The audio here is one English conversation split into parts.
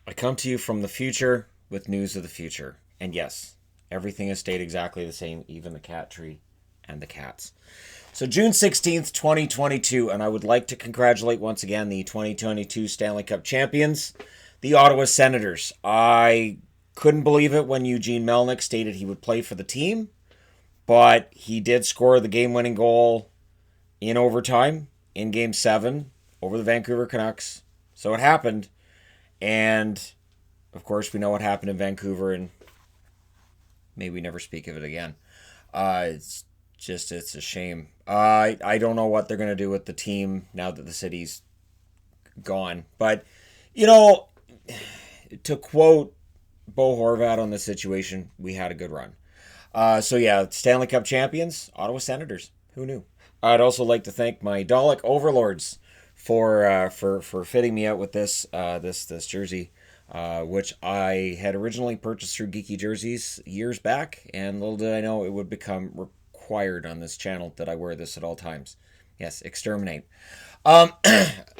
I come to you from the future with news of the future. And yes, everything has stayed exactly the same, even the cat tree and the cats. So, June 16th, 2022, and I would like to congratulate once again the 2022 Stanley Cup champions, the Ottawa Senators. I couldn't believe it when Eugene Melnyk stated he would play for the team, but he did score the game winning goal in overtime in Game 7 over the Vancouver Canucks. So it happened. And of course, we know what happened in Vancouver, and maybe we never speak of it again. It's a shame. I don't know what they're going to do with the team now that the city's gone. But, you know, to quote Bo Horvat on the situation, we had a good run. Stanley Cup champions, Ottawa Senators. Who knew? I'd also like to thank my Dalek overlords for fitting me out with this jersey, which I had originally purchased through Geeky Jerseys years back, and little did I know it would become required on this channel that I wear this at all times. Yes, exterminate. Alexei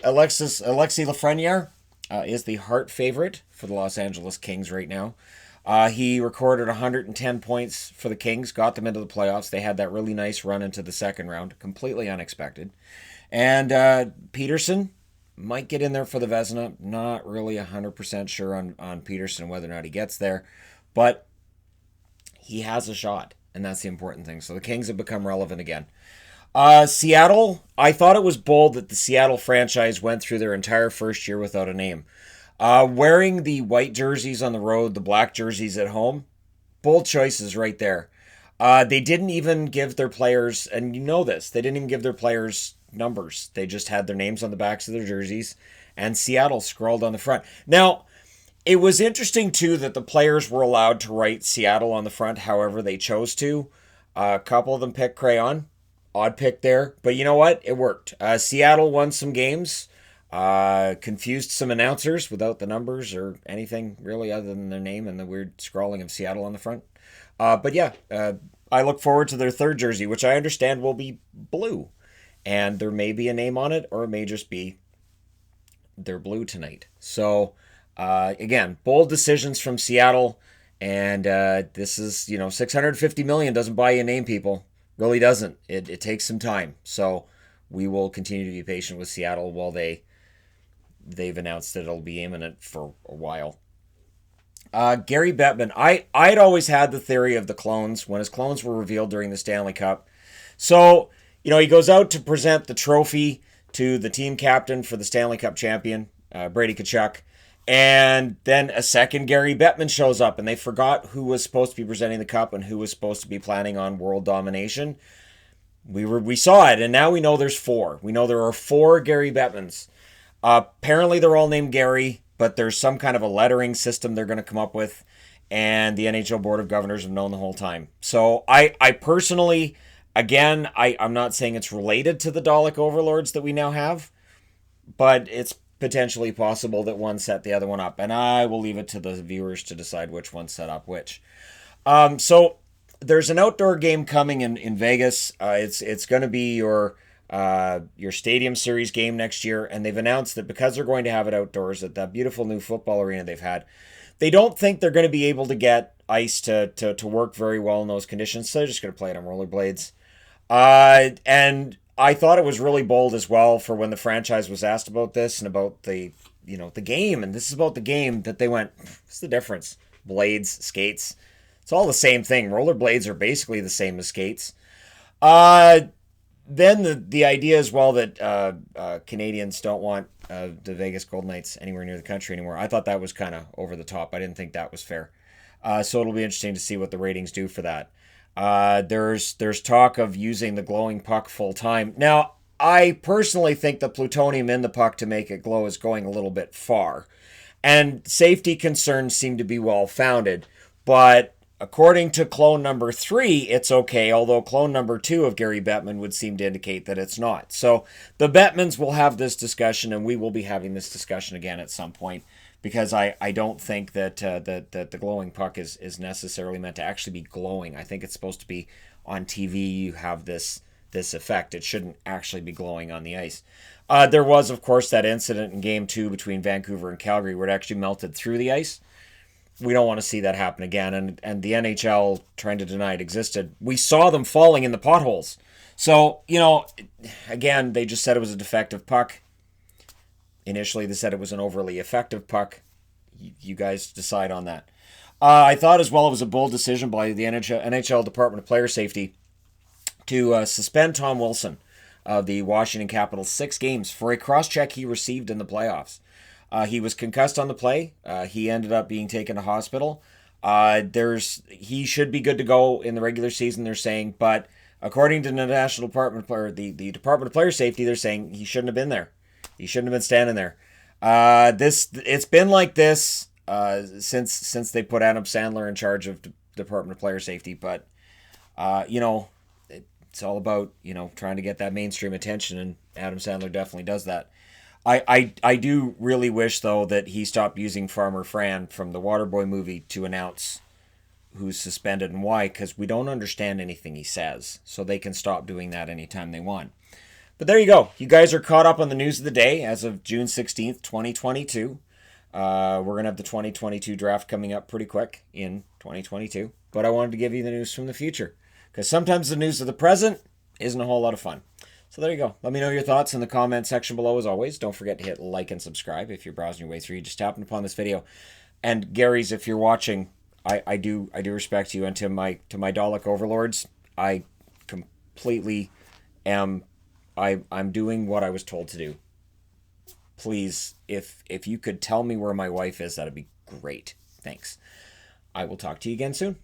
Lafreniere is the Hart favorite for the Los Angeles Kings right now. He recorded 110 points for the Kings, got them into the playoffs. They had that really nice run into the second round, completely unexpected. And Peterson might get in there for the Vezina. Not really 100% sure on Peterson, whether or not he gets there. But he has a shot, and that's the important thing. So the Kings have become relevant again. Seattle, I thought it was bold that the Seattle franchise went through their entire first year without a name. Wearing the white jerseys on the road, the black jerseys at home, bold choices right there. They didn't even give their players, and you know this, they didn't even give their players numbers. They just had their names on the backs of their jerseys, and Seattle scrawled on the front. Now, it was interesting, too, that the players were allowed to write Seattle on the front however they chose to. A couple of them picked crayon. Odd pick there. But you know what? It worked. Seattle won some games. Confused some announcers without the numbers or anything really other than their name and the weird scrawling of Seattle on the front. I look forward to their third jersey, which I understand will be blue. And there may be a name on it, or it may just be they're blue tonight. So, again, bold decisions from Seattle. And this is, $650 million doesn't buy you a name, people. Really doesn't. It takes some time. So we will continue to be patient with Seattle while they've announced that it'll be imminent for a while. Gary Bettman. I'd always had the theory of the clones when his clones were revealed during the Stanley Cup. So, he goes out to present the trophy to the team captain for the Stanley Cup champion, Brady Tkachuk. And then a second Gary Bettman shows up, and they forgot who was supposed to be presenting the cup and who was supposed to be planning on world domination. We saw it, and now we know there's four. We know there are four Gary Bettmans. Apparently, they're all named Gary, but there's some kind of a lettering system they're going to come up with, and the NHL Board of Governors have known the whole time. So I personally, again, I'm not saying it's related to the Dalek overlords that we now have, but it's potentially possible that one set the other one up, and I will leave it to the viewers to decide which one set up which. So there's an outdoor game coming in Vegas. It's going to be your Stadium Series game next year, and they've announced that because they're going to have it outdoors at that beautiful new football arena they've had, they don't think they're going to be able to get ice to work very well in those conditions, so they're just going to play it on rollerblades. And I thought it was really bold as well for when the franchise was asked about this and about the game, and this is about the game, that they went, what's the difference? Blades, skates. It's all the same thing. Rollerblades are basically the same as skates. Then the idea as well that Canadians don't want the Vegas Golden Knights anywhere near the country anymore. I thought that was kind of over the top. I didn't think that was fair. So it'll be interesting to see what the ratings do for that. There's talk of using the glowing puck full time. Now, I personally think the plutonium in the puck to make it glow is going a little bit far. And safety concerns seem to be well founded. But according to clone number 3, it's okay, although clone number 2 of Gary Bettman would seem to indicate that it's not. So the Bettmans will have this discussion, and we will be having this discussion again at some point, because I don't think that the glowing puck is necessarily meant to actually be glowing. I think it's supposed to be on TV. You have this this effect. It shouldn't actually be glowing on the ice. There was, of course, that incident in Game 2 between Vancouver and Calgary where it actually melted through the ice. We don't want to see that happen again. And the NHL trying to deny it existed. We saw them falling in the potholes. So, again, they just said it was a defective puck. Initially, they said it was an overly effective puck. You guys decide on that. I thought as well it was a bold decision by the NHL Department of Player Safety to suspend Tom Wilson of the Washington Capitals 6 games for a cross-check he received in the playoffs. He was concussed on the play. He ended up being taken to hospital. He should be good to go in the regular season, they're saying, but according to the National Department or the Department of Player Safety, they're saying he shouldn't have been there. He shouldn't have been standing there. It's been like this since they put Adam Sandler in charge of Department of Player Safety, but it's all about trying to get that mainstream attention, and Adam Sandler definitely does that. I do really wish, though, that he stopped using Farmer Fran from the Waterboy movie to announce who's suspended and why, because we don't understand anything he says, so they can stop doing that anytime they want. But there you go. You guys are caught up on the news of the day as of June 16th, 2022. We're going to have the 2022 draft coming up pretty quick in 2022, but I wanted to give you the news from the future, because sometimes the news of the present isn't a whole lot of fun. So there you go. Let me know your thoughts in the comment section below as always. Don't forget to hit like and subscribe if you're browsing your way through. You just happened upon this video. And Gary's, if you're watching, I do respect you. And to my Dalek overlords, I completely am I'm doing what I was told to do. Please, if you could tell me where my wife is, that'd be great. Thanks. I will talk to you again soon.